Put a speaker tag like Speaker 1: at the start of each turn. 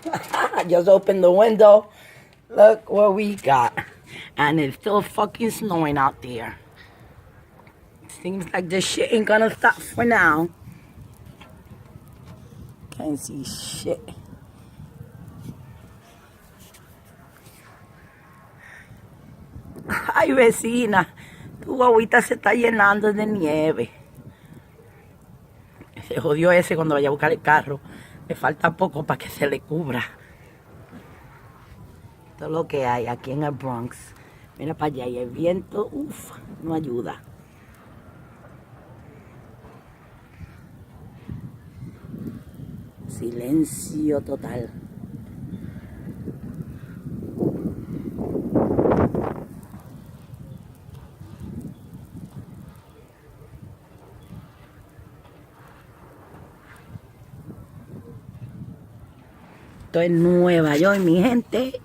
Speaker 1: I just opened the window. Look what we got. And it's still fucking snowing out there. Seems like this shit ain't gonna stop for now. Can't see shit. Ay, vecina, tu guaguita se está llenando de nieve. Se jodió ese cuando vaya a buscar el carro. Le falta poco para que se le cubra. Todo lo que hay aquí en el Bronx. Mira para allá y el viento, uff, no ayuda. Silencio total. Esto es Nueva York, mi gente.